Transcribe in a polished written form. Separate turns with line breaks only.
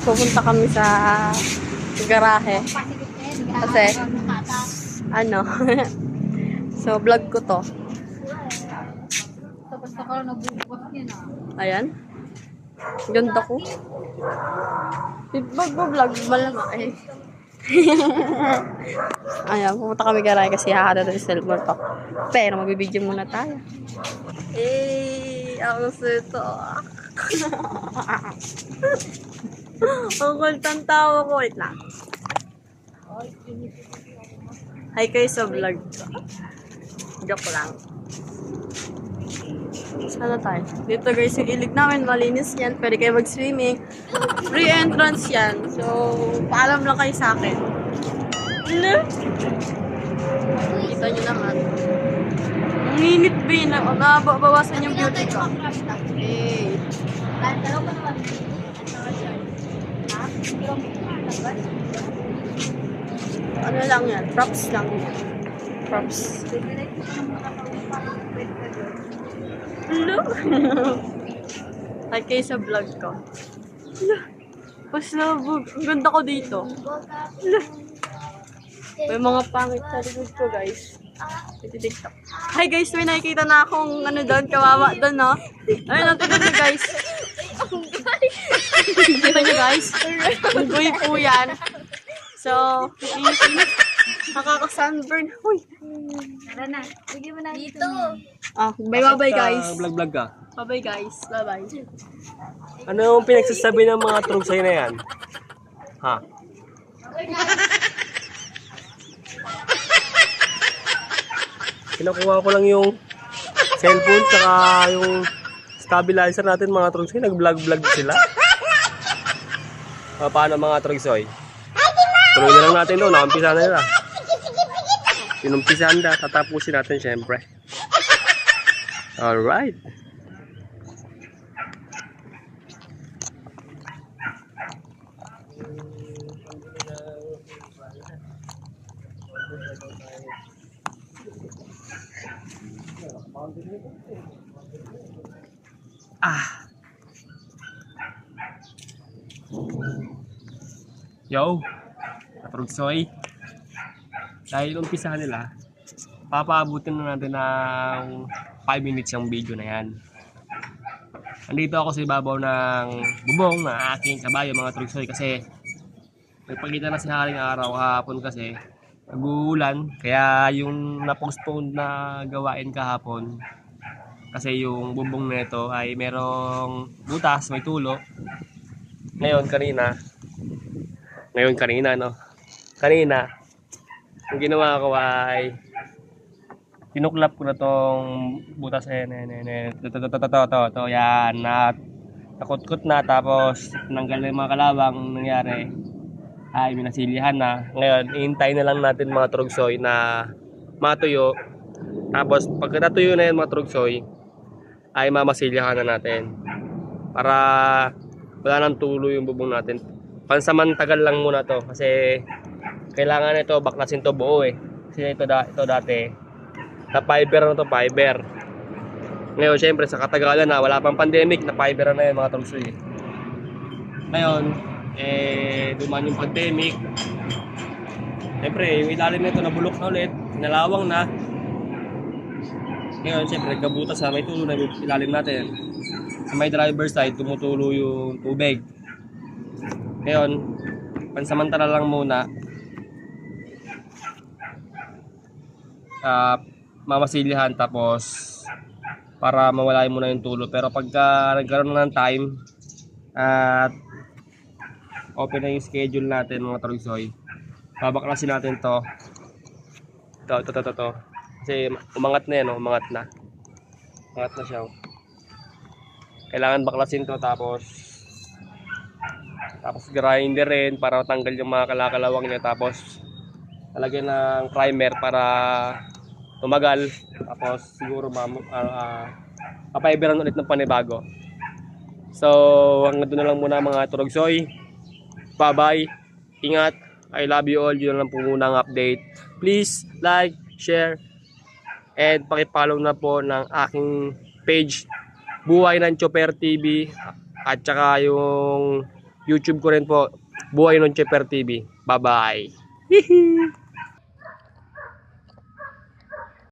Pupunta kami sa garahe. Kasi, ano, so vlog ko to. Ayan. Ganda ko. Mag-vlog malamang eh. Ayan, pupunta kami garahe kasi hahada ng cellphone ko. Pero magbibidyo muna tayo. Eh, ang sito. Ang kultang tawa ko. Wait lang. Hi kayo sa vlog ko. Joke lang. Sana tayo. Dito guys, yung ilig namin, malinis yan. Pwede kayo mag-swimming. Free entrance yan. So, paalam lang kayo sa akin. Kita nyo naman. Ang init ba yun? Nabawasan yung beauty ko. Hey. Ano lang yan? Props lang yan. Props. Hello? Hi kayo sa vlog ko. Hello? Paslabog. Ang ganda ko dito. Hello? May mga pangit sa likod ko guys. TikTok. Hi guys, may nakikita na akong ano doon, kawawa doon no. Ayun, tignan nyo guys. Tignan nyo guys. Unggoy po yan. So, nakaka-sunburn. Uy.
Tara na. Sige mo na dito.
Bye-bye guys.
Vlog-vlog ka.
Bye-bye guys. Bye-bye.
Ano yung pinagsasabi ng mga trug sa'yo na yan? Ha? Kinukuha ko lang yung cellphone tsaka yung stabilizer natin mga trugsoy. Nag-vlog-vlog sila. Paano mga trugsoy? Tuloy na lang natin doon. Nakampisa na nila. Pinumpisahan na. Tatapusin natin syempre. Alright. Yo, Katrugsoy. Dahil umpisahan nila, papaabutin na natin ng 5 minutes yung video na yan. Nandito ako sa ibabaw ng bubong ng aking kabayo mga Trugsoy kasi nagpakita na si Haring Araw kahapon kasi nag-uulan. Kaya yung na-postpone na gawain kahapon kasi yung bubong nito ay merong butas, may tulo. Ngayon kanina no. Kanina ang ginawa ko ay tinuklap ko na tong butas to yan at nakutkot na tapos tinanggal na yung mga kalawang nangyari ay minasilihan na. Ngayon iintay na lang natin mga Trugsoy na matuyo tapos pag natuyo na yan mga Trugsoy ay mamasilyahan na natin para wala nang tulo yung bubong natin. Pansamantagal lang muna to kasi kailangan ito baklasin to buo eh. Kasi ito dati na fiber na to, fiber. Ngayon syempre sa katagalan na wala pang pandemic na fiber na yan mga Trugsoy. Ngayon dumaan yung pandemic. Syempre yung ilalim nito nabulok na ulit, nalawang na. Ngayon syempre nagkabutas ha, may tulo na yung ilalim natin. Sa may driver side tumutulo yung tubig. Ngayon pansamantala lang muna mamasilyahan tapos para mawala muna yung tulo. Pero pagka nagkaroon na ng time at open na yung schedule natin mga Trugsoy, babaklasin natin to kasi umangat na yan umangat na siya. Kailangan baklasin to tapos grinder rin para matanggal yung mga kalakalawang niya tapos talagyan ng primer para tumagal tapos siguro papayiberan ulit ng panibago. So hanggang doon na lang muna mga Trugsoy. Bye bye, ingat, I love you all. Yun lang po muna ang update. Please like, share and pakipollow na po ng aking page Buhay ng Chopper TV at saka yung YouTube ko rin po, Buhay ng Cheper TV. Bye-bye.